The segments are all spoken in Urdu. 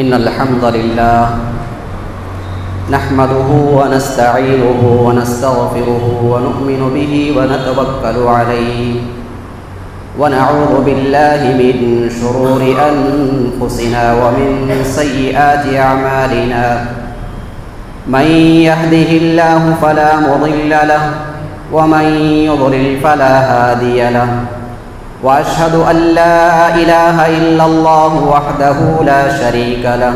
إن الحمد لله نحمده ونستعينه ونستغفره ونؤمن به ونتوكل عليه ونعوذ بالله من شرور أنفسنا ومن سيئات أعمالنا من يهده الله فلا مضل له ومن يضلل فلا هادي له وأشهد أن لا إله إلا الله وحده لا شريك له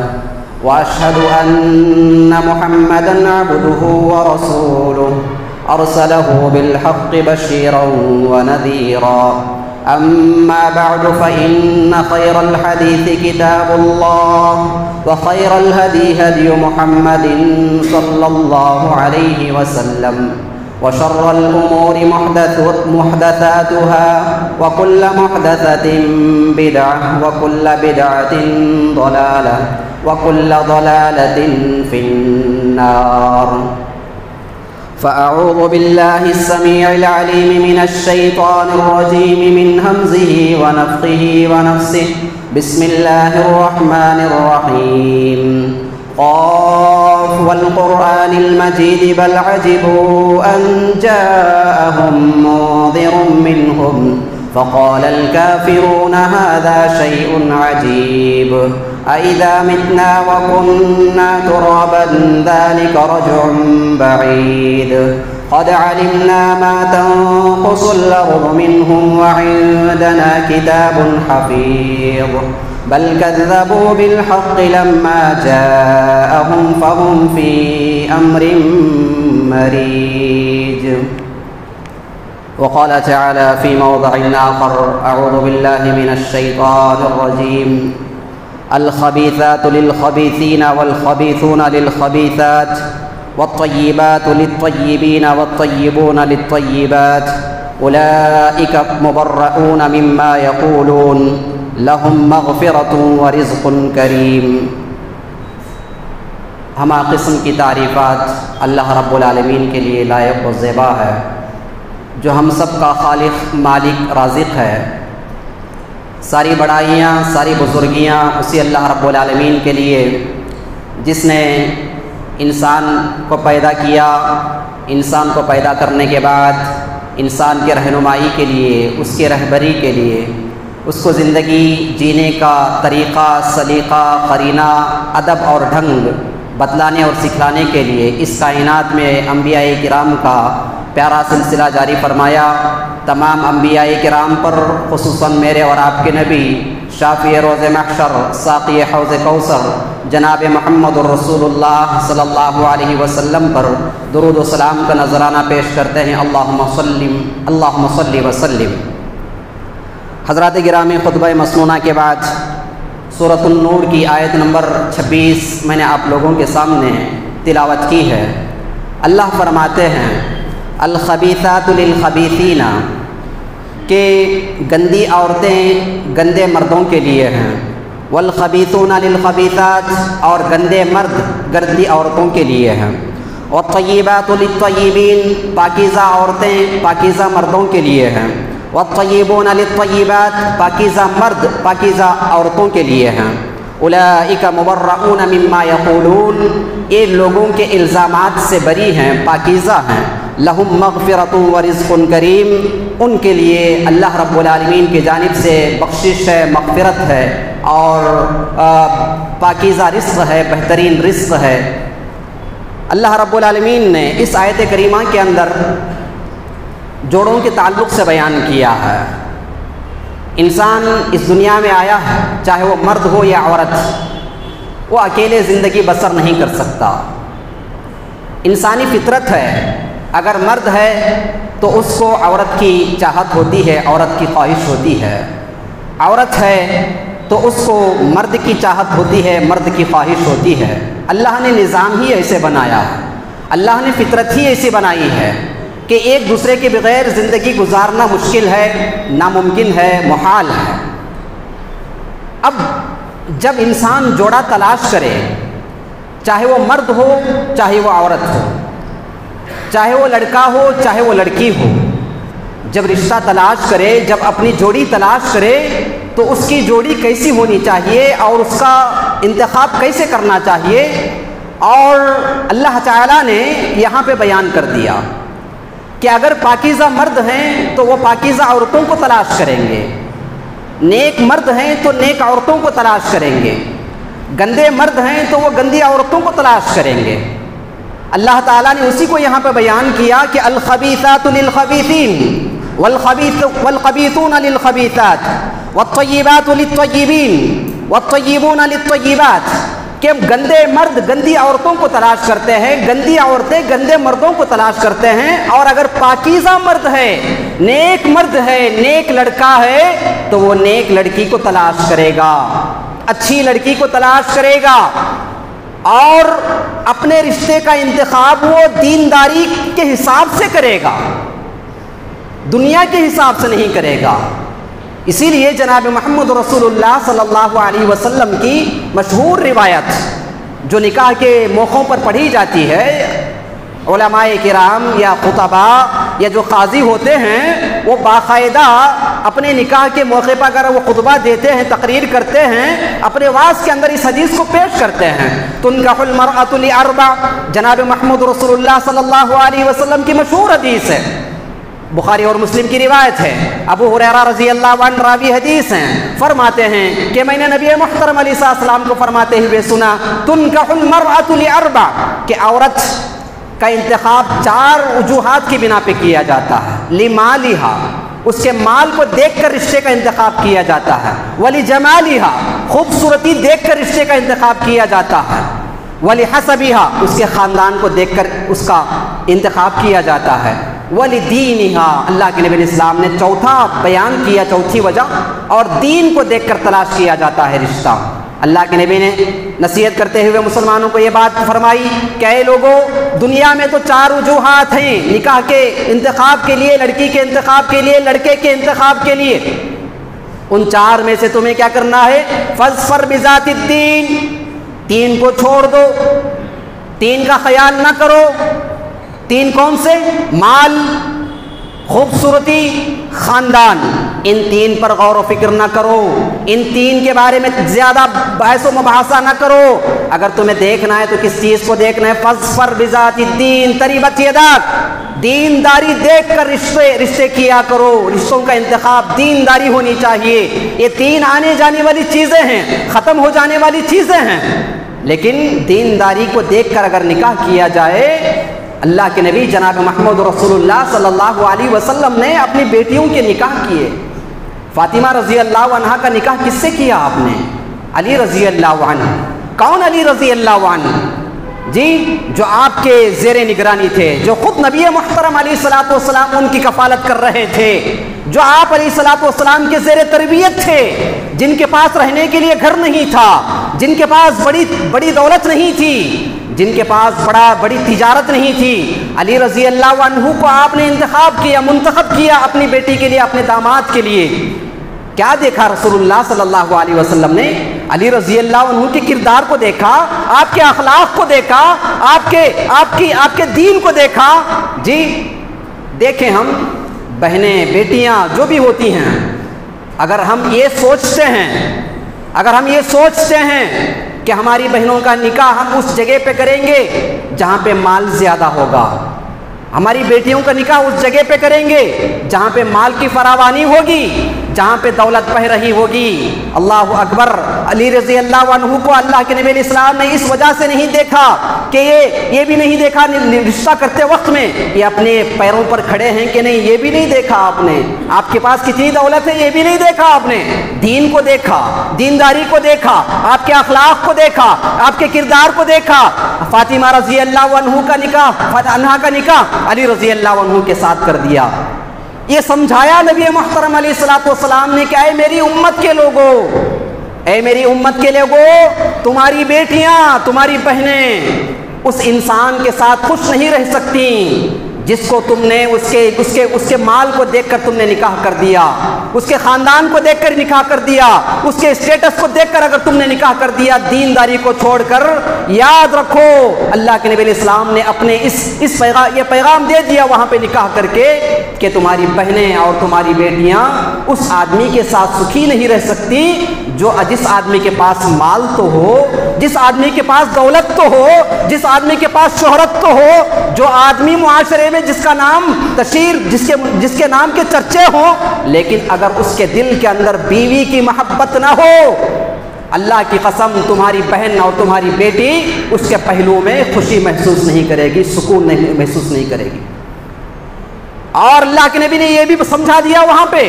وأشهد أن محمدًا عبده ورسوله أرسله بالحق بشيرا ونذيرا أما بعد فإن خير الحديث كتاب الله وخير الهدي هدي محمد صلى الله عليه وسلم وشر الأمور محدثاتها وكل محدثة بدعة وكل بدعة ضلالة وكل ضلالة في النار فأعوذ بالله السميع العليم من الشيطان الرجيم من همزه ونفخه ونفسه بسم الله الرحمن الرحيم قاف والقرآن المجيد بل عجبوا أن جاءهم منذر منهم فقال الكافرون هذا شيء عجيب أإذا متنا وكنا ترابا ذلك رجع بعيد قد علمنا ما تنقص الأرض منهم وعندنا كتاب حفيظ بل كذبوا بالحق لما جاءهم فهم في أمر مريج وقال تعالى في موضع آخر أعوذ بالله من الشيطان الرجيم الخبيثات للخبيثين والخبيثون للخبيثات والطيبات للطيبين والطيبون للطيبات أولئك مبرؤون مما يقولون لهم مغفرة ورزق کریم۔ ہمہ قسم کی تعریفات اللہ رب العالمین کے لیے لائق و زیبا ہے، جو ہم سب کا خالق، مالک، رازق ہے۔ ساری بڑائیاں، ساری بزرگیاں اسی اللہ رب العالمین کے لیے، جس نے انسان کو پیدا کیا، انسان کو پیدا کرنے کے بعد انسان کے رہنمائی کے لیے، اس کی رہبری کے لیے، اس کو زندگی جینے کا طریقہ، سلیقہ، قرینہ، ادب اور ڈھنگ بتلانے اور سکھلانے کے لیے اس کائنات میں انبیاء کرام کا پیارا سلسلہ جاری فرمایا۔ تمام انبیاء کرام پر، خصوصاً میرے اور آپ کے نبی، شافی روز محشر، ساقی حوض کوثر، جناب محمد الرسول اللہ صلی اللہ علیہ وسلم پر درود و سلام کا نذرانہ پیش کرتے ہیں۔ اللہم صلی وسلم۔ حضرات گرامی، خطبہ مسنونہ کے بعد سورۃ النور کی آیت نمبر 26 میں نے آپ لوگوں کے سامنے تلاوت کی ہے۔ اللہ فرماتے ہیں الخبیثات للخبیثین، کہ گندی عورتیں گندے مردوں کے لیے ہیں، والخبیثون للخبیثات، اور گندے مرد گندی عورتوں کے لیے ہیں، والطیبات للطیبین، پاکیزہ عورتیں پاکیزہ مردوں کے لیے ہیں، والطیبون للطیبات، پاکیزہ مرد پاکیزہ عورتوں کے لیے ہیں۔ اولئک مبرؤون مما یقولون، یہ لوگوں کے الزامات سے بری ہیں، پاکیزہ ہیں۔ لہم مغفرۃ ورزق کریم، ان کے لیے اللہ رب العالمین کی جانب سے بخشش ہے، مغفرت ہے، اور پاکیزہ رزق ہے، بہترین رزق ہے۔ اللہ رب العالمین نے اس آیت کریمہ کے اندر جوڑوں کے تعلق سے بیان کیا ہے۔ انسان اس دنیا میں آیا ہے، چاہے وہ مرد ہو یا عورت، وہ اکیلے زندگی بسر نہیں کر سکتا۔ انسانی فطرت ہے، اگر مرد ہے تو اس کو عورت کی چاہت ہوتی ہے، عورت کی خواہش ہوتی ہے۔ عورت ہے تو اس کو مرد کی چاہت ہوتی ہے، مرد کی خواہش ہوتی ہے۔ اللہ نے نظام ہی ایسے بنایا ہے، اللہ نے فطرت ہی ایسی بنائی ہے کہ ایک دوسرے کے بغیر زندگی گزارنا مشکل ہے، ناممکن ہے، محال ہے۔ اب جب انسان جوڑا تلاش کرے، چاہے وہ مرد ہو چاہے وہ عورت ہو، چاہے وہ لڑکا ہو چاہے وہ لڑکی ہو، جب رشتہ تلاش کرے، جب اپنی جوڑی تلاش کرے تو اس کی جوڑی کیسی ہونی چاہیے اور اس کا انتخاب کیسے کرنا چاہیے، اور اللہ تعالیٰ نے یہاں پہ بیان کر دیا کہ اگر پاکیزہ مرد ہیں تو وہ پاکیزہ عورتوں کو تلاش کریں گے، نیک مرد ہیں تو نیک عورتوں کو تلاش کریں گے، گندے مرد ہیں تو وہ گندی عورتوں کو تلاش کریں گے۔ اللہ تعالیٰ نے اسی کو یہاں پہ بیان کیا کہ الخبیثات للخبیثین والخبیثون للخبیثات والطیبات للطیبین والطیبون للطیبات، کہ گندے مرد گندی عورتوں کو تلاش کرتے ہیں، گندی عورتیں گندے مردوں کو تلاش کرتے ہیں، اور اگر پاکیزہ مرد ہے، نیک مرد ہے، نیک لڑکا ہے تو وہ نیک لڑکی کو تلاش کرے گا، اچھی لڑکی کو تلاش کرے گا، اور اپنے رشتے کا انتخاب وہ دینداری کے حساب سے کرے گا، دنیا کے حساب سے نہیں کرے گا۔ اسی لیے جناب محمد رسول اللہ صلی اللہ علیہ وسلم کی مشہور روایت جو نکاح کے موقعوں پر پڑھی جاتی ہے، علماء کرام یا خطباء یا جو قاضی ہوتے ہیں وہ باقاعدہ اپنے نکاح کے موقع پر اگر وہ خطبہ دیتے ہیں، تقریر کرتے ہیں، اپنے وعظ کے اندر اس حدیث کو پیش کرتے ہیں۔ تنکح المرأة لأربع، جناب محمد رسول اللہ صلی اللہ علیہ وسلم کی مشہور حدیث ہے، بخاری اور مسلم کی روایت ہے۔ ابو ہریرہ رضی اللہ عنہ راوی حدیث ہیں، فرماتے ہیں کہ میں نے نبی محترم علیہ السلام کو فرماتے ہوئے سنا، تنکح المرأة لأربع، کہ عورت کا انتخاب 4 وجوہات کی بنا پہ کیا جاتا ہے۔ لمالہا، اس کے مال کو دیکھ کر رشتے کا انتخاب کیا جاتا ہے، ولجمالہا، خوبصورتی دیکھ کر رشتے کا انتخاب کیا جاتا ہے، ولحسبہا، اس کے خاندان کو دیکھ کر اس کا انتخاب کیا جاتا ہے، ولدینہا، اللہ کے نبی علیہ السلام نے چوتھا بیان کیا، چوتھی وجہ، اور دین کو دیکھ کر تلاش کیا جاتا ہے رشتہ۔ اللہ کے نبی نے نصیحت کرتے ہوئے مسلمانوں کو یہ بات فرمائی کہ اے لوگوں، دنیا میں تو 4 وجوہات ہیں نکاح کے انتخاب کے لیے، لڑکی کے انتخاب کے لیے، لڑکے کے انتخاب کے لیے، ان 4 میں سے تمہیں کیا کرنا ہے؟ فاظفر بذات الدین، دین کو چھوڑ دو، دین کا خیال نہ کرو۔ تین کون سے؟ مال، خوبصورتی، خاندان، ان 3 پر غور و فکر نہ کرو، ان 3 کے بارے میں زیادہ بحث و مباحثہ نہ کرو۔ اگر تمہیں دیکھنا ہے تو کس چیز کو دیکھنا ہے؟ فاظفر بذات الدین تریبت یداک، دینداری دیکھ کر رشتے کیا کرو، رشتوں کا انتخاب دینداری ہونی چاہیے۔ یہ 3 آنے جانے والی چیزیں ہیں، ختم ہو جانے والی چیزیں ہیں، لیکن دینداری کو دیکھ کر اگر نکاح کیا جائے، اللہ کے نبی جناب محمد رسول اللہ صلی اللہ علیہ وسلم نے اپنی بیٹیوں کے نکاح کیے۔ فاطمہ رضی اللہ عنہ کا نکاح کس سے کیا آپ نے؟ علی رضی اللہ عنہ۔ کون علی رضی اللہ عنہ؟ جی، جو آپ کے زیر نگرانی تھے، جو خود نبی محترم علیہ الصلوۃ والسلام ان کی کفالت کر رہے تھے، جو آپ علیہ الصلوۃ والسلام کے زیر تربیت تھے، جن کے پاس رہنے کے لیے گھر نہیں تھا، جن کے پاس بڑی دولت نہیں تھی، جن کے پاس بڑی تجارت نہیں تھی، علی رضی اللہ عنہ کو آپ نے انتخاب کیا، منتخب کیا اپنی بیٹی کے لیے، اپنے داماد کے لیے۔ کیا دیکھا رسول اللہ صلی اللہ علیہ وسلم نے؟ علی رضی اللہ عنہ کے کردار کو دیکھا، آپ کے اخلاق کو دیکھا، آپ کے دین کو دیکھا۔ جی دیکھیں، ہم بہنیں، بیٹیاں جو بھی ہوتی ہیں، اگر ہم یہ سوچتے ہیں کہ ہماری بہنوں کا نکاح ہم اس جگہ پہ کریں گے جہاں پہ مال زیادہ ہوگا، ہماری بیٹیوں کا نکاح اس جگہ پہ کریں گے جہاں پہ مال کی فراوانی ہوگی، جہاں پہ دولت بہ رہی ہوگی، اللہ اکبر۔ علی رضی اللہ عنہ کو اللہ کے نبی علیہ السلام نے اس وجہ سے نہیں دیکھا کہ یہ بھی نہیں دیکھا رشتہ کرتے وقت میں یہ اپنے پیروں پر کھڑے ہیں کہ نہیں، یہ بھی نہیں دیکھا آپ نے، آپ کے پاس کتنی دولت ہے یہ بھی نہیں دیکھا آپ نے، دین کو دیکھا، دینداری کو دیکھا، آپ کے اخلاق کو دیکھا، آپ کے کردار کو دیکھا۔ فاطمہ رضی اللہ عنہ کا نکاح علی رضی اللہ عنہ کے ساتھ کر دیا۔ یہ سمجھایا نبی محترم علیہ الصلوۃ والسلام نے کہ اے میری امت کے لوگوں، اے میری امت کے لوگوں، تمہاری بیٹیاں، تمہاری بہنیں اس انسان کے ساتھ خوش نہیں رہ سکتی جس کو تم نے اس کے مال کو دیکھ کر تم نے نکاح کر دیا، اس کے خاندان کو دیکھ کر نکاح کر دیا، اس کے اسٹیٹس کو دیکھ کر اگر تم نے نکاح کر دیا، دینداری کو چھوڑ کر، یاد رکھو اللہ کے نبی علیہ السلام نے اپنے یہ پیغام دے دیا وہاں پہ نکاح کر کے کہ تمہاری بہنیں اور تمہاری بیٹیاں اس آدمی کے ساتھ سکھی نہیں رہ سکتی جس آدمی کے پاس مال تو ہو، جس آدمی کے پاس دولت تو ہو، جس آدمی کے پاس شہرت تو ہو، جو آدمی معاشرے میں جس کا نام تشہیر، جس کے نام کے چرچے ہوں، لیکن اگر اس کے دل کے اندر بیوی کی محبت نہ ہو، اللہ کی قسم تمہاری بہن اور تمہاری بیٹی اس کے پہلو میں خوشی محسوس نہیں کرے گی، سکون محسوس نہیں کرے گی۔ اور اللہ کے نبی نے یہ بھی سمجھا دیا وہاں پہ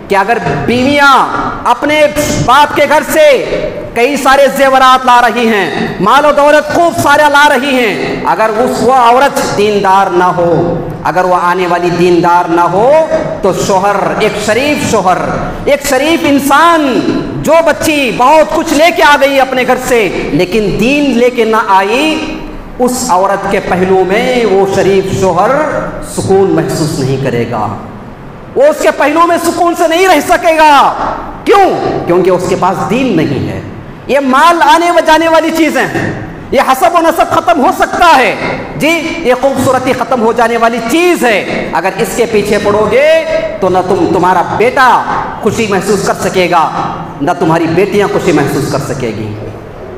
کہ اگر بیویاں اپنے باپ کے گھر سے کئی سارے زیورات لا رہی ہیں، مال و دولت خوب سارا لا رہی ہیں، اگر وہ عورت دیندار نہ ہو، اگر وہ آنے والی دیندار نہ ہو، تو شوہر، ایک شریف انسان، جو بچی بہت کچھ لے کے آ گئی اپنے گھر سے لیکن دین لے کے نہ آئی، اس عورت کے پہلو میں وہ شریف شوہر سکون محسوس نہیں کرے گا، وہ اس کے پہلو میں سکون سے نہیں رہ سکے گا۔ کیوں؟ کیونکہ اس کے پاس دین نہیں ہے۔ یہ مال آنے و جانے والی چیزیں ہیں، یہ حسب و نسب ختم ہو سکتا ہے جی، یہ خوبصورتی ختم ہو جانے والی چیز ہے، اگر اس کے پیچھے پڑو گے تو نہ تمہارا بیٹا خوشی محسوس کر سکے گا، نہ تمہاری بیٹیاں خوشی محسوس کر سکے گی۔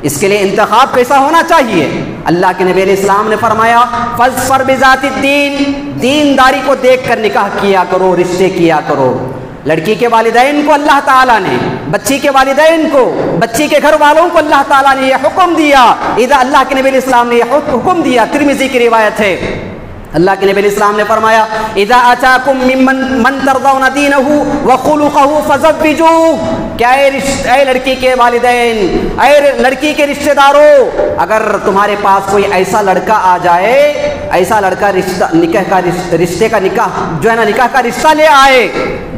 اس کے لیے انتخاب کیسا ہونا چاہیے؟ اللہ کے نبی علیہ السلام نے فرمایا فَاظْفَرْ بِذَاتِ الدِّينِ، دینداری کو دیکھ کر نکاح کیا کرو، رشتے کیا کرو۔ لڑکی کے والدین کو اللہ تعالیٰ نے، بچی کے والدین کو، بچی کے گھر والوں کو اللہ تعالیٰ نے یہ حکم دیا، اللہ کے نبی علیہ السلام نے یہ حکم دیا، ترمذی کی روایت ہے، اللہ کے نبی علیہ السلام نے فرمایا اذا اتاکم ممن ترضون دینہ وخلقہ فزوجوہ، کیا اے لڑکی کے والدین، اے لڑکی کے رشتہ داروں، اگر تمہارے پاس کوئی ایسا لڑکا آ جائے، ایسا لڑکا رشتے کا نکاح جو ہے نا، نکاح کا رشتہ لے آئے،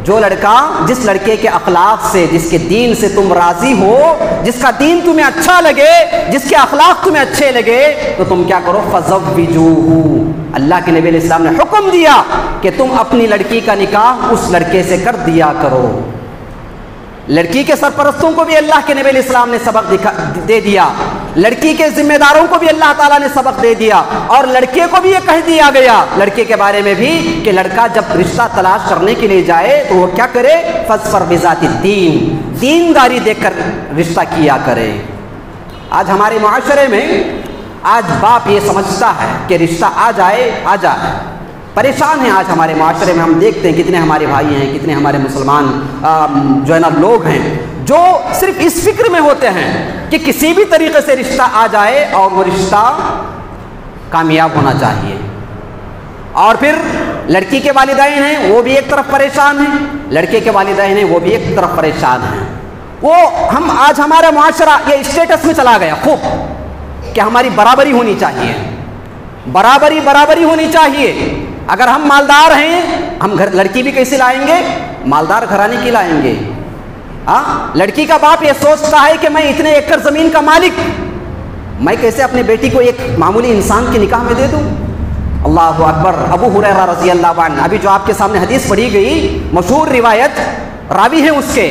جو لڑکا جس لڑکے کے اخلاق سے، جس کے دین سے تم راضی ہو، جس کا دین تمہیں اچھا لگے، جس کے اخلاق تمہیں اچھے لگے، تو تم کیا کرو فزوجوہ، اللہ کے نبی علیہ السلام نے حکم دیا کہ تم اپنی لڑکی کا نکاح اس لڑکے سے کر دیا کرو۔ لڑکی کے سرپرستوں کو بھی اللہ کے نبی علیہ السلام نے سبق دے دیا، لڑکی کے ذمہ داروں کو بھی اللہ تعالیٰ نے سبق دے دیا، اور لڑکے کو بھی یہ کہہ دیا گیا لڑکے کے بارے میں بھی کہ لڑکا جب رشتہ تلاش کرنے کے لیے جائے تو وہ کیا کرے، فَاظْفَرْ بِذَاتِ الدِّينِ، دینداری دیکھ کر رشتہ کیا کرے۔ آج ہمارے معاشرے میں آج باپ یہ سمجھتا ہے کہ رشتہ آ جائے، پریشان ہیں آج ہمارے معاشرے میں۔ ہم دیکھتے ہیں کتنے ہمارے بھائی ہیں، کتنے ہمارے مسلمان جو ہے نا لوگ ہیں جو صرف اس فکر میں ہوتے ہیں کہ کسی بھی طریقے سے رشتہ آ جائے اور وہ رشتہ کامیاب ہونا چاہیے۔ اور پھر لڑکی کے والدین ہیں وہ بھی ایک طرف پریشان ہیں، لڑکے کے والدین ہیں وہ بھی ایک طرف پریشان ہیں۔ وہ آج ہمارا معاشرہ یہ اسٹیٹس میں چلا گیا خوب کہ ہماری برابری ہونی چاہیے، برابری ہونی چاہیے۔ اگر ہم مالدار ہیں، ہم لڑکی بھی کیسے لائیں گے؟ مالدار گھرانے کی لائیں گے۔ لڑکی کا باپ یہ سوچتا ہے کہ میں اتنے ایکڑ زمین کا مالک، میں کیسے اپنی بیٹی کو ایک معمولی انسان کے نکاح میں دے دوں؟ اللہ اکبر۔ ابو ہریرہ رضی اللہ عنہ، ابھی جو آپ کے سامنے حدیث پڑھی گئی، مشہور روایت، راوی ہیں اس کے،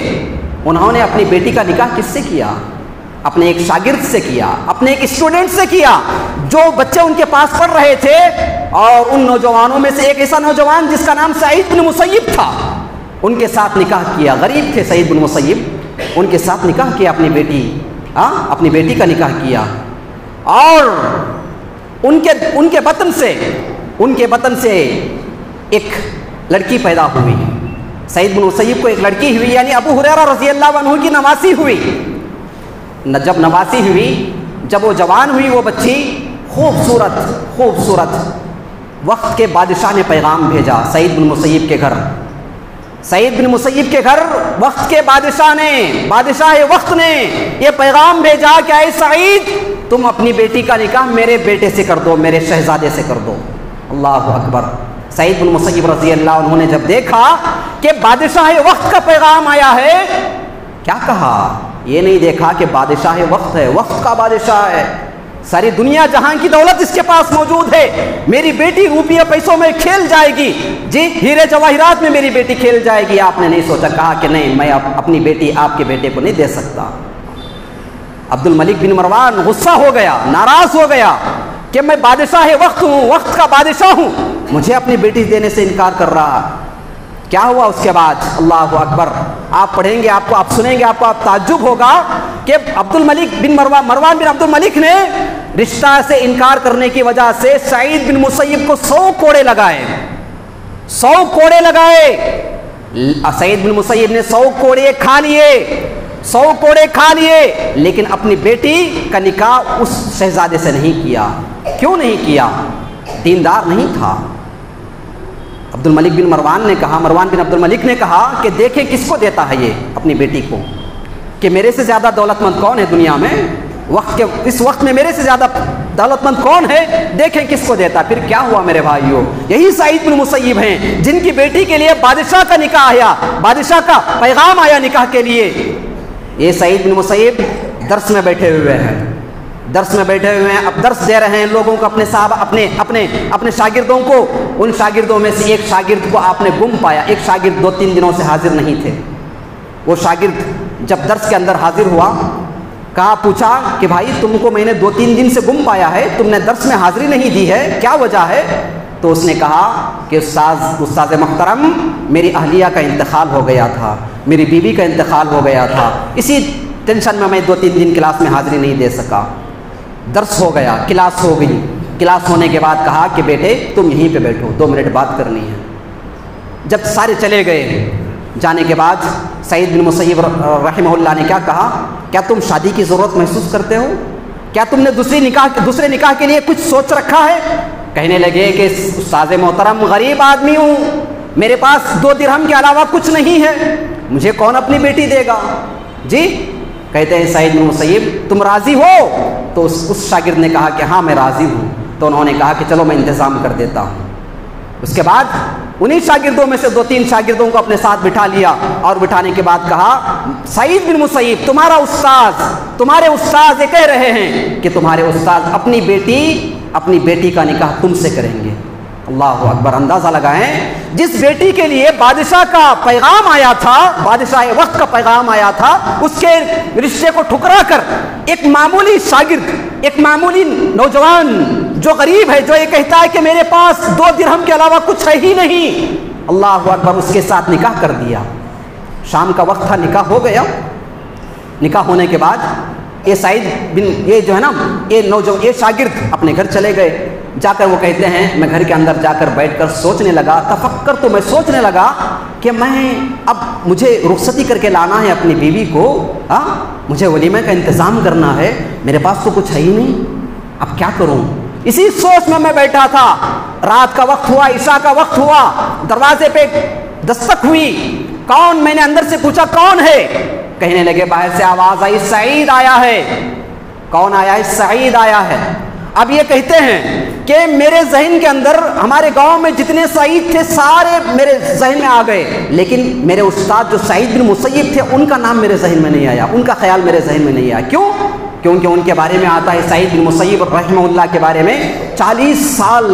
انہوں نے اپنی بیٹی کا نکاح کس سے کیا؟ اپنے ایک شاگرد سے کیا، اپنے ایک اسٹوڈنٹ سے کیا، جو بچے ان کے پاس پڑھ رہے تھے، اور ان نوجوانوں میں سے ایک ایسا نوجوان جس کا نام سعید بن مسیب تھا، ان کے ساتھ نکاح کیا۔ غریب تھے سعید بن مسیب، ان کے ساتھ نکاح کیا، اپنی بیٹی کا نکاح کیا، اور ان کے بطن سے ایک لڑکی پیدا ہوئی۔ سعید بن مسیب کو ایک لڑکی ہوئی، یعنی ابو ہریرہ رضی اللہ عنہ کی نواسی ہوئی۔ جب نواسی ہوئی، جب وہ جوان ہوئی، وہ بچی خوبصورت، وقت کے بادشاہ نے پیغام بھیجا سعید بن مسیب کے گھر۔ سعید بن مسیب کے گھر وقت کے بادشاہ وقت نے یہ پیغام بھیجا کہ اے سعید، تم اپنی بیٹی کا نکاح میرے بیٹے سے کر دو، میرے شہزادے سے کر دو۔ اللہ اکبر۔ سعید بن مسیب رضی اللہ عنہ نے جب دیکھا کہ بادشاہ وقت کا پیغام آیا ہے، کیا کہا؟ یہ نہیں دیکھا کہ بادشاہ وقت ہے، وقت کا بادشاہ ہے، ساری دنیا جہاں کی دولت اس کے پاس موجود ہے، میری بیٹی روپیے پیسوں میں کھیل جائے گی، جی ہیرے جواہرات میں میری بیٹی کھیل جائے گی۔ آپ نے نہیں سوچا، کہا کہ نہیں، میں اپنی بیٹی آپ کے بیٹے کو نہیں دے سکتا۔ عبد الملک بن مروان غصہ ہو گیا، ناراض ہو گیا کہ میں بادشاہ وقت ہوں، وقت کا بادشاہ ہوں، مجھے اپنی بیٹی دینے سے انکار کر رہا۔ کیا ہوا اس کے بعد؟ اللہ اکبر، آپ پڑھیں گے، آپ سنیں گے، آپ کو تعجب ہوگا کہ عبد الملک بن مروان بن عبد الملک نے رشتہ سے انکار کرنے کی وجہ سے سعید بن مسیب کو 100 کوڑے لگائے، 100 کوڑے لگائے۔ سعید بن مسیب نے 100 کوڑے کھا لیے، 100 کوڑے کھا لیے، لیکن اپنی بیٹی کا نکاح اس شہزادے سے نہیں کیا۔ کیوں نہیں کیا؟ دیندار نہیں تھا۔ عبد الملک بن مروان نے کہا، مروان بن عبد الملک نے کہا کہ دیکھیں کس کو دیتا ہے یہ اپنی بیٹی کو، کہ میرے سے زیادہ دولت مند کون ہے دنیا میں، اس وقت میں میرے سے زیادہ دولت مند کون ہے، دیکھیں کس کو دیتا۔ پھر کیا ہوا میرے بھائیوں؟ یہی سعید بن مسیب ہیں جن کی بیٹی کے لیے بادشاہ کا نکاح آیا، بادشاہ کا پیغام آیا نکاح کے لیے۔ یہ سعید بن مسیب درس میں بیٹھے ہوئے ہیں، درس میں بیٹھے ہوئے ہیں، اب درس دے رہے ہیں لوگوں کو، اپنے شاگردوں کو۔ ان شاگردوں میں سے ایک شاگرد کو آپ نے گم پایا، ایک شاگرد 2-3 دنوں سے حاضر نہیں تھے۔ وہ شاگرد جب درس کے اندر حاضر ہوا، پوچھا کہ بھائی تم کو میں نے 2-3 دن سے گم پایا ہے، تم نے درس میں حاضری نہیں دی ہے، کیا وجہ ہے؟ تو اس نے کہا کہ استاد محترم، میری اہلیہ کا انتقال ہو گیا تھا، میری بیوی کا انتقال ہو گیا تھا، اسی ٹینشن میں 2-3 دن کلاس میں حاضری نہیں دے سکا۔ درس ہو گیا، کلاس ہو گئی، کلاس ہونے کے بعد کہا کہ بیٹے تم یہیں پہ بیٹھو، 2 منٹ بات کرنی ہے۔ جب سارے چلے گئے، جانے کے بعد سعید بن مسیب رحمہ اللہ نے کیا کہا؟ کیا تم شادی کی ضرورت محسوس کرتے ہو؟ کیا تم نے دوسرے نکاح کے لیے کچھ سوچ رکھا ہے؟ کہنے لگے کہ استاد محترم، غریب آدمی ہوں، میرے پاس 2 درہم کے علاوہ کچھ نہیں ہے، مجھے کون اپنی بیٹی دے گا؟ جی کہتے ہیں سعید بن مسیب تم راضی ہو؟ تو اس شاگرد نے کہا کہ ہاں میں راضی ہوں۔ تو انہوں نے کہا کہ چلو میں انتظام کر دیتا ہوں۔ اس کے بعد انہی شاگردوں میں سے 2-3 شاگردوں کو اپنے ساتھ بٹھا لیا، اور بٹھانے کے بعد کہا سعید بن مسیب تمہارے استاذ یہ کہہ رہے ہیں کہ تمہارے استاذ اپنی بیٹی کا نکاح تم سے کریں گے۔ اللہ اکبر، اندازہ لگائیں، جس بیٹی کے لیے بادشاہ کا پیغام آیا تھا، بادشاہ وقت کا پیغام آیا تھا، اس کے رشتے کو ٹھکرا کر ایک معمولی شاگرد، ایک معمولی نوجوان جو غریب ہے، جو یہ کہتا ہے کہ میرے پاس 2 درہم کے علاوہ کچھ ہے ہی نہیں، اللہ اکبر، اس کے ساتھ نکاح کر دیا۔ شام کا وقت تھا، نکاح ہو گیا۔ نکاح ہونے کے بعد یہ شاگرد اپنے گھر چلے گئے۔ جا کر وہ کہتے ہیں میں گھر کے اندر جا کر بیٹھ کر سوچنے لگا، تفکر تو میں سوچنے لگا کہ اب مجھے رخصتی کر کے لانا ہے اپنی بیوی کو، مجھے ولیمے کا انتظام کرنا ہے، میرے پاس تو کچھ ہے ہی نہیں، اب کیا کروں؟ اسی سوچ میں بیٹھا تھا۔ رات کا وقت ہوا، عشاء کا وقت ہوا، دروازے پہ دستک ہوئی، کون؟ میں نے اندر سے پوچھا کون ہے؟ کہنے لگے، باہر سے آواز آئی سعید آیا ہے۔ کون آیا ہے؟ سعید آیا ہے۔ اب یہ کہتے ہیں کہ میرے ذہن کے اندر ہمارے گاؤں میں جتنے سعید تھے سارے میرے ذہن میں آ گئے، لیکن میرے استاد جو سعید بن مسیب تھے ان کا نام میرے ذہن میں نہیں آیا، ان کا خیال میرے ذہن میں نہیں آیا۔ کیوں؟ کیونکہ ان کے بارے میں آتا ہے سعید بن مسیب رحمہ اللہ کے بارے میں 40 سال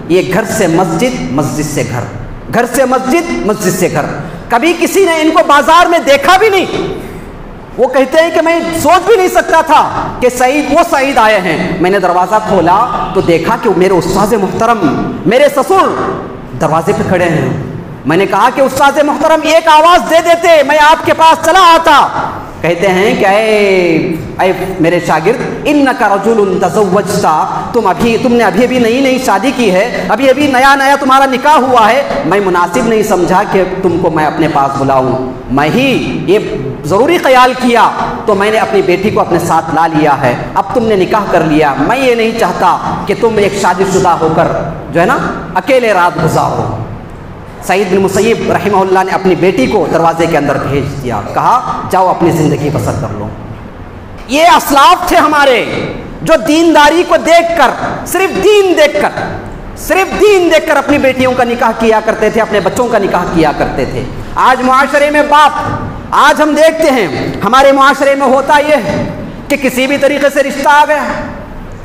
یہ گھر سے مسجد، مسجد سے گھر، گھر سے مسجد، مسجد سے گھر، کبھی کسی نے ان کو بازار میں دیکھا بھی نہیں۔ وہ کہتے ہیں کہ میں سوچ بھی نہیں سکتا تھا کہ وہ سعید آئے ہیں۔ میں نے دروازہ کھولا تو دیکھا کہ میرے استاد محترم، میرے سسر دروازے پہ کھڑے ہیں۔ میں نے کہا کہ استاد محترم ایک آواز دے دیتے، میں آپ کے پاس چلا آتا۔ کہتے ہیں کہ اے میرے شاگرد، انک رجل تزوجت، تم نے ابھی نئی شادی کی ہے، ابھی نیا تمہارا نکاح ہوا ہے، میں مناسب نہیں سمجھا کہ تم کو میں اپنے پاس بلاؤں، میں ہی یہ ضروری خیال کیا تو میں نے اپنی بیٹی کو اپنے ساتھ لا لیا ہے، اب تم نے نکاح کر لیا، میں یہ نہیں چاہتا کہ تم ایک شادی شدہ ہو کر جو ہے نا اکیلے رات گزارو۔ سعید بن مسیب رحمہ اللہ نے اپنی بیٹی کو دروازے کے اندر بھیج دیا، کہا جاؤ اپنی زندگی بسر کر لو۔ یہ اسلاف تھے ہمارے جو دینداری کو دیکھ کر، صرف دین دیکھ کر اپنی بیٹیوں کا نکاح کیا کرتے تھے، اپنے بچوں کا نکاح کیا کرتے تھے۔ آج معاشرے میں آج ہم دیکھتے ہیں ہمارے معاشرے میں ہوتا یہ ہے کہ کسی بھی طریقے سے رشتہ آ گیا،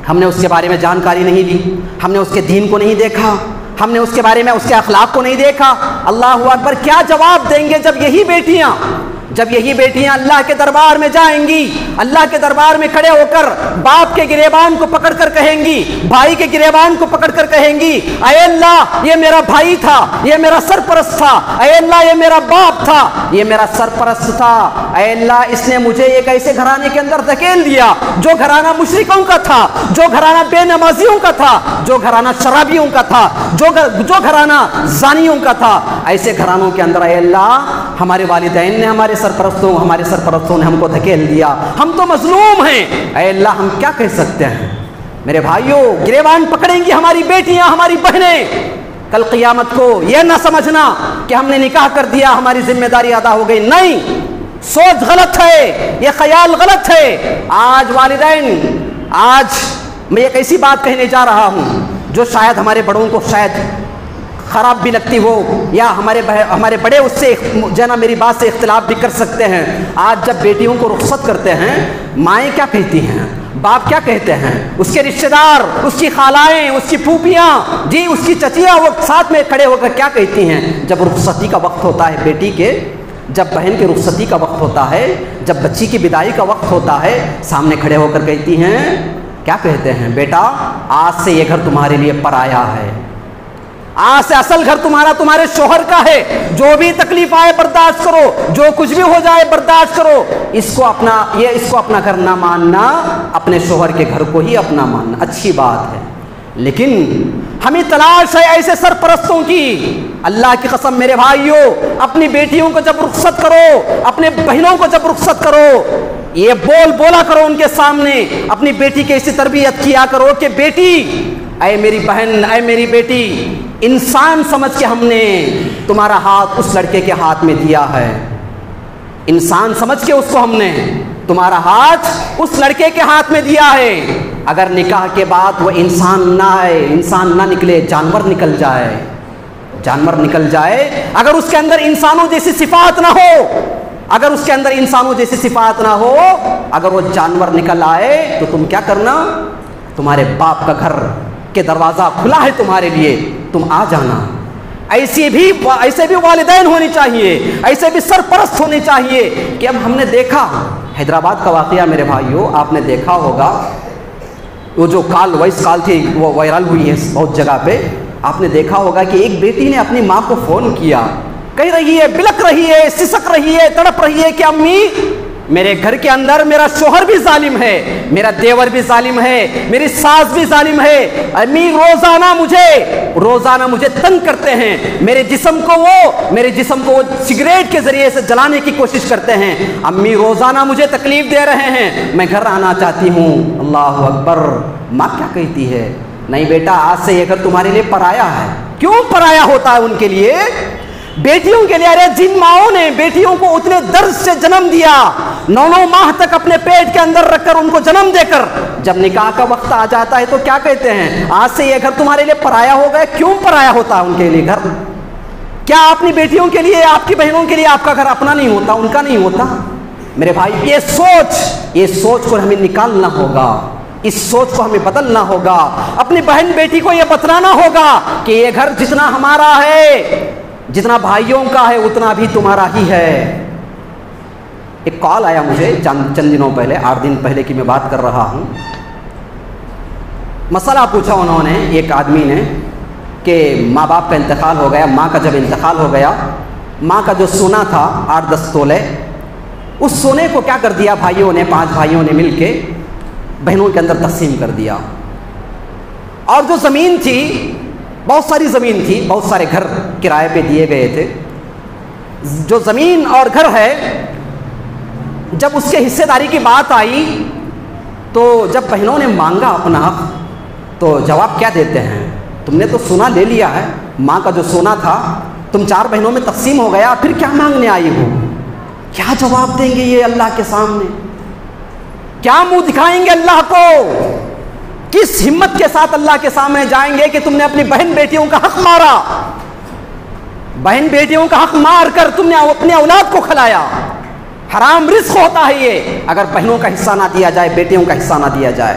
ہم نے اس کے بارے میں جانکاری نہیں لی، ہم نے اس کے دین کو نہیں دیکھا، ہم نے اس کے بارے میں اس کے اخلاق کو نہیں دیکھا۔ اللہ اکبر! کیا جواب دیں گے جب یہی بیٹیاں اللہ کے دربار میں جائیں گی، اللہ کے دربار میں کھڑے ہو کر باپ کے گریبان کو پکڑ کر کہیں گی، بھائی کے گریبان کو پکڑ کر کہیں گی، اے اللہ یہ میرا بھائی تھا، یہ میرا سرپرست تھا، اے اللہ یہ میرا باپ تھا، یہ میرا سرپرست تھا، اے اللہ اس نے مجھے ایک ایسے گھرانے کے اندر دھکیل دیا جو گھرانہ مشرکوں کا تھا، جو گھرانہ بے نمازیوں کا تھا، جو گھرانہ شرابیوں کا تھا، جو گھرانہ زانیوں کا تھا۔ ایسے گھرانوں کے اندر اے اللہ ہمارے والدین نے ہمارے سرپرستوں نے ہم کو دھکیل دیا، ہم تو مظلوم ہیں، اے اللہ ہم کیا کہہ سکتے ہیں؟ میرے بھائیوں، گریبان پکڑیں گی ہماری بیٹیاں، ہماری بہنیں۔ کل قیامت کو یہ نہ سمجھنا کہ ہم نے نکاح کر دیا ہماری ذمہ داری ادا ہو گئی، نہیں، سوچ غلط ہے، یہ خیال غلط ہے۔ آج والدین، آج میں ایک ایسی بات کہنے جا رہا ہوں جو شاید ہمارے بڑوں کو شاید خراب بھی لگتی ہو، یا ہمارے بڑے اس سے جو ہے نا میری بات سے اختلاف بھی کر سکتے ہیں۔ آج جب بیٹیوں کو رخصت کرتے ہیں، مائیں کیا کہتی ہیں، باپ کیا کہتے ہیں، اس کے رشتہ دار، اس کی خالائیں، اس کی پھوپھیاں، جی اس کی چچیاں، وہ ساتھ میں کھڑے ہو کر کیا کہتی ہیں جب رخصتی کا وقت ہوتا ہے بیٹی کے، جب بہن کے رخصتی کا وقت ہوتا ہے، جب بچی کی بدائی کا وقت ہوتا ہے، سامنے کھڑے ہو کر کہتی ہیں، کیا کہتے ہیں، بیٹا آج سے یہ گھر تمہارے لیے پرایا ہے، آج سے اصل گھر تمہارے شوہر کا ہے، جو بھی تکلیف آئے برداشت کرو، جو کچھ بھی ہو جائے برداشت کرو، اس کو اپنا گھر نہ ماننا، اپنے شوہر کے گھر کو ہی اپنا ماننا اچھی بات ہے۔ لیکن ہمیں تلاش ہے ایسے سرپرستوں کی۔ اللہ کی قسم میرے بھائیوں، اپنی بیٹیوں کو جب رخصت کرو، اپنے بہنوں کو جب رخصت کرو، یہ بولا کرو ان کے سامنے، اپنی بیٹی کی ایسی تربیت کیا کرو کہ بیٹی، اے میری بہن، اے میری بیٹی، انسان سمجھ کے ہم نے تمہارا ہاتھ اس لڑکے کے ہاتھ میں دیا ہے، انسان سمجھ کے اس کو ہم نے تمہارا ہاتھ اس لڑکے کے ہاتھ میں دیا ہے۔ اگر نکاح کے بعد وہ انسان نہ آئے، انسان نہ نکلے، جانور نکل جائے، اگر اس کے اندر انسانوں جیسی صفات نہ ہو، اگر وہ جانور نکل آئے تو تم کیا کرنا؟ تمہارے باپ کا گھر کے دروازہ کھلا ہے تمہارے لیے، تم آ جانا۔ ایسے بھی والدین ہونے چاہیے، ایسے بھی سرپرست ہونے چاہیے کہ اب ہم نے دیکھا حیدرآباد کا واقعہ میرے بھائیوں، آپ نے دیکھا ہوگا، وہ جو وائس کال تھی وہ وائرل ہوئی ہے بہت جگہ پہ، آپ نے دیکھا ہوگا کہ ایک بیٹی نے اپنی ماں کو فون کیا، کہہ رہی ہے، بلک رہی ہے، سسک رہی ہے، تڑپ رہی ہے کہ امی میرے گھر کے اندر میرا شوہر بھی ظالم ہے، میرا دیور بھی ظالم ہے، میری ساس بھی ظالم ہے، امی روزانہ مجھے تنگ کرتے ہیں، میرے جسم کو وہ سگریٹ کے ذریعے سے جلانے کی کوشش کرتے ہیں، امی روزانہ مجھے تکلیف دے رہے ہیں، میں گھر آنا چاہتی ہوں۔ اللہ اکبر! ماں کیا کہتی ہے؟ نہیں بیٹا، آج سے یہ گھر تمہارے لیے پرایا ہے۔ کیوں پرایا ہوتا ہے ان کے لیے؟ بیٹیوں کے لیے، ارے جن ماؤں نے بیٹیوں کو اتنے درد سے جنم دیا، 9 ماہ تک اپنے پیٹ کے اندر رکھ کر ان کو جنم دے کر جب نکاح کا وقت آ جاتا ہے تو کیا کہتے ہیں؟ آج سے یہ گھر تمہارے لیے پرایا ہو گیا۔ کیوں پرایا ہوتا ہے ان کے لیے گھر؟ کیا اپنی بیٹیوں کے لیے، آپ کی بہنوں کے لیے آپ کا گھر اپنا نہیں ہوتا، ان کا نہیں ہوتا؟ میرے بھائی، یہ سوچ کو ہمیں نکالنا ہوگا، اس سوچ کو ہمیں بدلنا ہوگا، اپنی بہن بیٹی کو یہ بتلانا ہوگا کہ یہ گھر جتنا ہمارا ہے، جتنا بھائیوں کا ہے، اتنا بھی تمہارا ہی ہے۔ ایک کال آیا مجھے چند دنوں پہلے، 8 دن پہلے کی میں بات کر رہا ہوں، مسئلہ پوچھا انہوں نے، ایک آدمی نے، کہ ماں باپ کا انتقال ہو گیا، ماں کا جب انتقال ہو گیا، ماں کا جو سونا تھا 8-10 تولے، اس سونے کو کیا کر دیا بھائیوں نے، 5 بھائیوں نے مل کے بہنوں کے اندر تقسیم کر دیا، اور جو زمین تھی، بہت ساری زمین تھی، بہت سارے گھر کرائے پہ دیے گئے تھے، جو زمین اور گھر ہے، جب اس کے حصے داری کی بات آئی تو جب بہنوں نے مانگا اپنا حق تو جواب کیا دیتے ہیں؟ تم نے تو سونا لے لیا ہے، ماں کا جو سونا تھا تم 4 بہنوں میں تقسیم ہو گیا، پھر کیا مانگنے آئی ہو؟ کیا جواب دیں گے یہ اللہ کے سامنے؟ کیا منہ دکھائیں گے اللہ کو؟ کس ہمت کے ساتھ اللہ کے سامنے جائیں گے کہ تم نے اپنی بہن بیٹیوں کا حق مارا، بہن بیٹیوں کا حق مار کر تم نے اپنے اولاد کو کھلایا؟ حرام رزق ہوتا ہے یہ، اگر بہنوں کا حصہ نہ دیا جائے، بیٹیوں کا حصہ نہ دیا جائے۔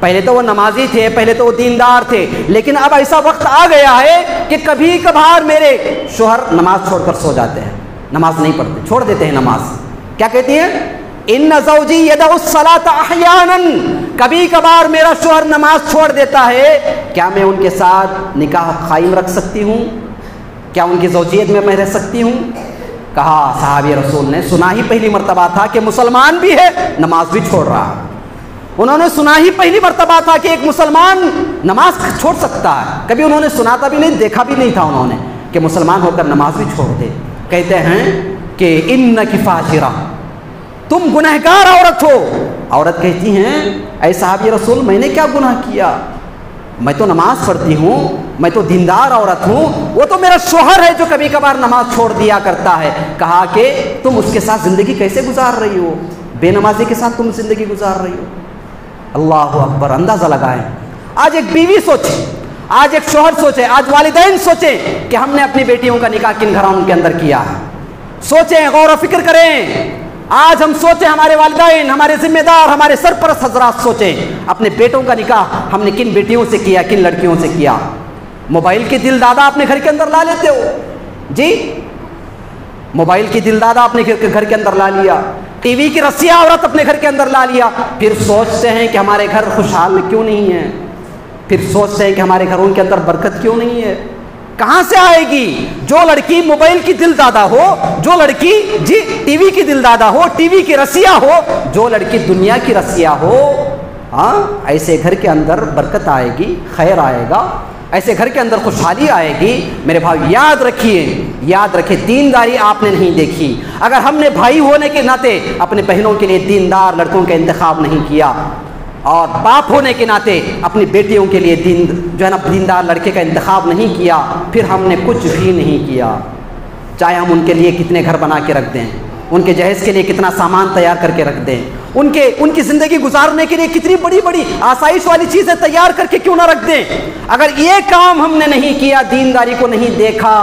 پہلے تو وہ نمازی تھے، پہلے تو وہ دیندار تھے، لیکن اب ایسا وقت آ گیا ہے کہ کبھی کبھار میرے شوہر نماز چھوڑ کر سو جاتے ہیں، نماز نہیں پڑھتے، چھوڑ دیتے ہیں نماز۔ کیا کہتی ہیں؟ ان زوجی یدع الصلاۃ احیانا، کبھی کبھار میرا شوہر نماز چھوڑ دیتا ہے، کیا میں ان کے ساتھ نکاح قائم رکھ سکتی ہوں؟ کیا ان کی زوجیت میں رہ سکتی ہوں؟ کہا صحابی رسول نے، سنا ہی پہلی مرتبہ تھا کہ مسلمان بھی ہے نماز بھی چھوڑ رہا۔ انہوں نے سنا ہی پہلی مرتبہ تھا کہ ایک مسلمان نماز چھوڑ سکتا ہے، کبھی انہوں نے سنا تھا بھی نہیں، دیکھا بھی نہیں تھا انہوں نے کہ مسلمان ہو کر نماز بھی چھوڑ دے۔ کہتے ہیں کہ انکی فاجرہ، تم گنہگار عورت ہو۔ عورت کہتی ہیں اے صحابی رسول میں نے کیا گناہ کیا؟ میں تو نماز پڑھتی ہوں، میں تو دیندار عورت ہوں، وہ تو میرا شوہر ہے جو کبھی کبھار نماز چھوڑ دیا کرتا ہے۔ کہا کہ تم اس کے ساتھ زندگی کیسے گزار رہی ہو؟ بے نمازی کے ساتھ تم زندگی گزار رہی ہو؟ اللہ اکبر، اندازہ لگائیں۔ آج ایک بیوی سوچے، آج ایک شوہر سوچے، آج والدین سوچیں کہ ہم نے اپنی بیٹیوں کا نکاح کن گھروں کے اندر کیا ہے۔ سوچیں، غور و فکر کریں۔ آج ہم سوچیں، ہمارے والدین، ہمارے ذمہ دار، ہمارے سرپرست حضرات سوچیں اپنے بیٹوں کا نکاح ہم نے کن بیٹیوں سے کیا، کن لڑکیوں سے کیا۔ موبائل کی دل دادا اپنے گھر کے اندر لا لیتے ہو جی، موبائل کی دل دادا اپنے گھر کے اندر لا لیا، ٹی وی کی رسیہ عورت اپنے گھر کے اندر لا لیا، پھر سوچتے ہیں کہ ہمارے گھر خوشحال کیوں نہیں ہے، پھر سوچتے ہیں کہ ہمارے گھروں کے اندر برکت کیوں نہیں ہے۔ کہاں سے آئے گی؟ جو لڑکی موبائل کی دل دادا ہو، جو لڑکی جی ٹی وی کی دل دادا ہو، ٹی وی کی رسیہ ہو، جو لڑکی دنیا کی رسیہ ہو، ہاں ایسے گھر کے اندر برکت آئے گی، خیر آئے گا، ایسے گھر کے اندر خوشحالی آئے گی۔ میرے بھائی یاد رکھیے، یاد رکھیے، دینداری آپ نے نہیں دیکھی۔ اگر ہم نے بھائی ہونے کے ناطے اپنے بہنوں کے لیے دیندار لڑکوں کا انتخاب نہیں کیا، اور باپ ہونے کے ناطے اپنی بیٹیوں کے لیے دیندار لڑکے کا انتخاب نہیں کیا، پھر ہم نے کچھ بھی نہیں کیا۔ چاہے ہم ان کے لیے کتنے گھر بنا کے رکھ دیں، ان کے جہیز کے لیے کتنا سامان تیار کر کے رکھ دیں، ان کی زندگی گزارنے کے لیے کتنی بڑی بڑی آسائش والی چیزیں تیار کر کے کیوں نہ رکھ دیں، اگر یہ کام ہم نے نہیں کیا، دینداری کو نہیں دیکھا،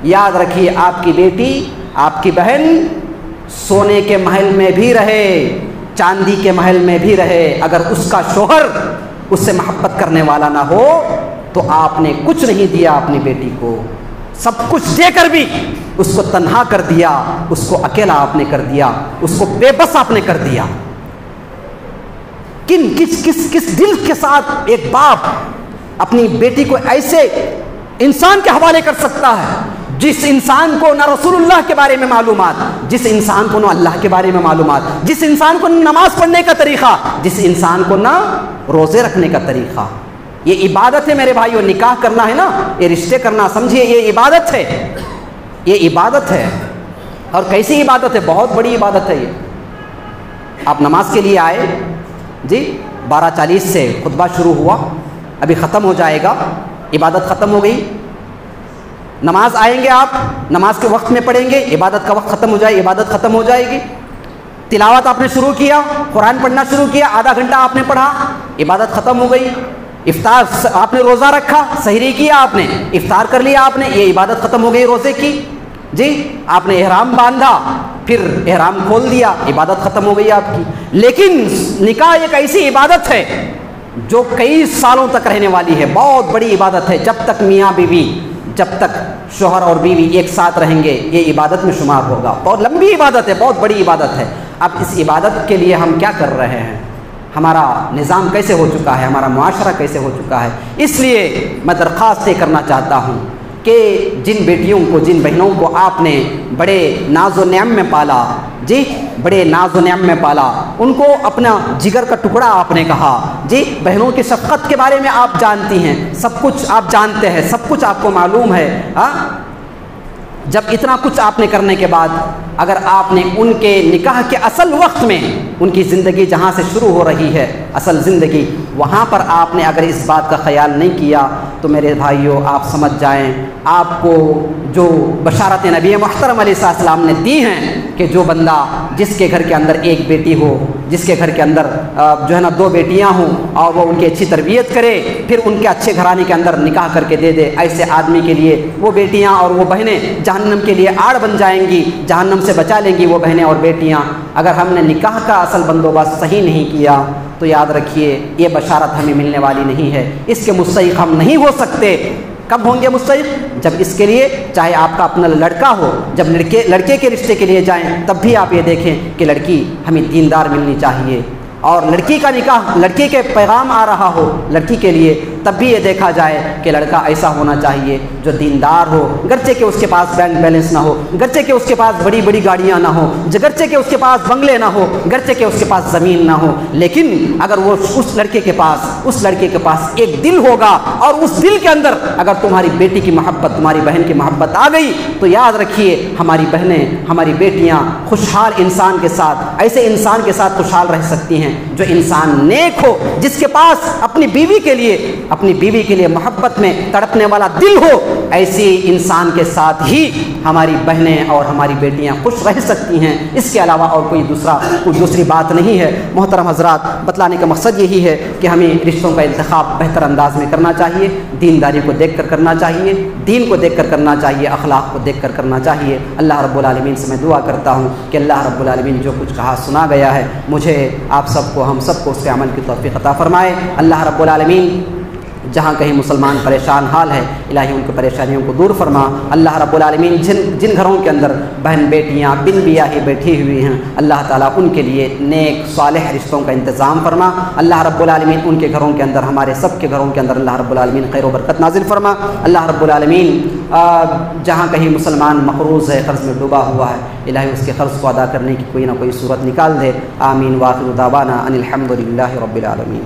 یاد رکھیے آپ کی بیٹی، آپ کی بہن سونے کے محل میں بھی رہے، چاندی کے محل میں بھی رہے، اگر اس کا شوہر اس سے محبت کرنے والا نہ ہو تو آپ نے کچھ نہیں دیا اپنی بیٹی کو، سب کچھ دے کر بھی اس کو تنہا کر دیا، اس کو اکیلا آپ نے کر دیا، اس کو بے بس آپ نے کر دیا۔ کس دل کے ساتھ ایک باپ اپنی بیٹی کو ایسے انسان کے حوالے کر سکتا ہے جس انسان کو نہ رسول اللہ کے بارے میں معلومات، جس انسان کو نہ اللہ کے بارے میں معلومات، جس انسان کو نہ نماز پڑھنے کا طریقہ، جس انسان کو نہ روزے رکھنے کا طریقہ۔ یہ عبادت ہے میرے بھائیو، نکاح کرنا ہے نا، یہ رشتے کرنا، سمجھیے یہ عبادت ہے، یہ عبادت ہے۔ اور کیسی عبادت ہے؟ بہت بڑی عبادت ہے یہ۔ آپ نماز کے لیے آئے جی، 12:40 سے خطبہ شروع ہوا، ابھی ختم ہو جائے گا، عبادت ختم ہو گئی۔ نماز آئیں گے آپ، نماز کے وقت میں پڑھیں گے، عبادت کا وقت ختم ہو جائے، عبادت ختم ہو جائے گی۔ تلاوت آپ نے شروع کیا، قرآن پڑھنا شروع کیا، آدھا گھنٹہ آپ نے پڑھا، عبادت ختم ہو گئی۔ افطار آپ نے روزہ رکھا، سحری کیا آپ نے، افطار کر لیا آپ نے، یہ عبادت ختم ہو گئی روزے کی جی۔ آپ نے احرام باندھا، پھر احرام کھول دیا، عبادت ختم ہو گئی آپ کی۔ لیکن نکاح ایک ایسی عبادت ہے جو کئی سالوں تک رہنے والی ہے، بہت بڑی عبادت ہے۔ جب تک میاں بیوی، جب تک شوہر اور بیوی ایک ساتھ رہیں گے یہ عبادت میں شمار ہوگا، بہت لمبی عبادت ہے، بہت بڑی عبادت ہے۔ اب اس عبادت کے لیے ہم کیا کر رہے ہیں؟ ہمارا نظام کیسے ہو چکا ہے، ہمارا معاشرہ کیسے ہو چکا ہے؟ اس لیے میں درخواست یہ کرنا چاہتا ہوں کہ جن بیٹیوں کو، جن بہنوں کو آپ نے بڑے ناز و نعم میں پالا جی، بڑے ناز و نعم میں پالا، ان کو اپنا جگر کا ٹکڑا آپ نے کہا جی، بہنوں کی شفقت کے بارے میں آپ جانتی ہیں، سب کچھ آپ جانتے ہیں، سب کچھ آپ کو معلوم ہے۔ جب اتنا کچھ آپ نے کرنے کے بعد اگر آپ نے ان کے نکاح کے اصل وقت میں، ان کی زندگی جہاں سے شروع ہو رہی ہے اصل زندگی، وہاں پر آپ نے اگر اس بات کا خیال نہیں کیا تو میرے بھائیوں آپ سمجھ جائیں آپ کو جو بشارت نبی محترم علیہ السلام نے دی ہیں کہ جو بندہ جس کے گھر کے اندر ایک بیٹی ہو، جس کے گھر کے اندر جو ہے نا 2 بیٹیاں ہوں اور وہ ان کی اچھی تربیت کرے، پھر ان کے اچھے گھرانے کے اندر نکاح کر کے دے دے، ایسے آدمی کے لیے وہ بیٹیاں اور وہ بہنیں جہنم کے لیے آڑ بن جائیں گی، جہنم سے بچا لیں گی وہ بہنیں اور بیٹیاں۔ اگر ہم نے نکاح کا اصل بندوبست صحیح نہیں کیا تو یاد رکھیے یہ بشارت ہمیں ملنے والی نہیں ہے، اس کے مستحق ہم نہیں ہو سکتے۔ کب ہوں گے مستحق؟ جب اس کے لیے چاہے آپ کا اپنا لڑکا ہو، جب لڑکے کے رشتے کے لیے جائیں تب بھی آپ یہ دیکھیں کہ لڑکی ہمیں دیندار ملنی چاہیے، اور لڑکی کا نکاح لڑکی کے پیغام آ رہا ہو لڑکی کے لیے تب بھی یہ دیکھا جائے کہ لڑکا ایسا ہونا چاہیے جو دیندار ہو، گرچہ کہ اس کے پاس بینک بیلنس نہ ہو، گرچہ کہ اس کے پاس بڑی بڑی گاڑیاں نہ ہوں، گرچہ کہ اس کے پاس بنگلے نہ ہو، گرچہ کہ اس کے پاس زمین نہ ہو، لیکن اگر وہ اس لڑکے کے پاس ایک دل ہوگا، اور اس دل کے اندر اگر تمہاری بیٹی کی محبت، تمہاری بہن کی محبت آ گئی تو یاد رکھیے ہماری بہنیں، ہماری بیٹیاں خوشحال انسان کے ساتھ، ایسے انسان کے ساتھ خوشحال رہ سکتی ہیں جو انسان نیک ہو، جس کے پاس اپنی بیوی کے لیے محبت میں تڑپنے والا دل ہو۔ ایسی انسان کے ساتھ ہی ہماری بہنیں اور ہماری بیٹیاں خوش رہ سکتی ہیں، اس کے علاوہ اور کوئی دوسری بات نہیں ہے۔ محترم حضرات، بتلانے کا مقصد یہی ہے کہ ہمیں رشتوں کا انتخاب بہتر انداز میں کرنا چاہیے، دینداری کو دیکھ کر کرنا چاہیے، دین کو دیکھ کر کرنا چاہیے، اخلاق کو دیکھ کر کرنا چاہیے۔ اللہ رب العالمین سے میں دعا کرتا ہوں کہ اللہ رب العالمین جو کچھ کہا سنا گیا ہے، مجھے آپ سب کو، ہم سب کو اس کے عمل کی توفیق عطا فرمائے۔ اللہ رب العالمین جہاں کہیں مسلمان پریشان حال ہے، الہی ان کی پریشانیوں کو دور فرما۔ اللہ رب العالمین جن گھروں کے اندر بہن بیٹیاں بن بیاہی بیٹھی ہوئی ہیں، اللہ تعالیٰ ان کے لیے نیک صالح رشتوں کا انتظام فرما۔ اللہ رب العالمین ان کے گھروں کے اندر، ہمارے سب کے گھروں کے اندر اللہ رب العالمین خیر و برکت نازل فرما۔ اللہ رب العالمین جہاں کہیں مسلمان مقروض ہے، قرض میں ڈوبا ہوا ہے، الہی اس کے قرض کو ادا کرنے کی کوئی نہ کوئی صورت نکال دے۔ آمین۔ وآخر دعوانا ان الحمد للہ رب العالمین۔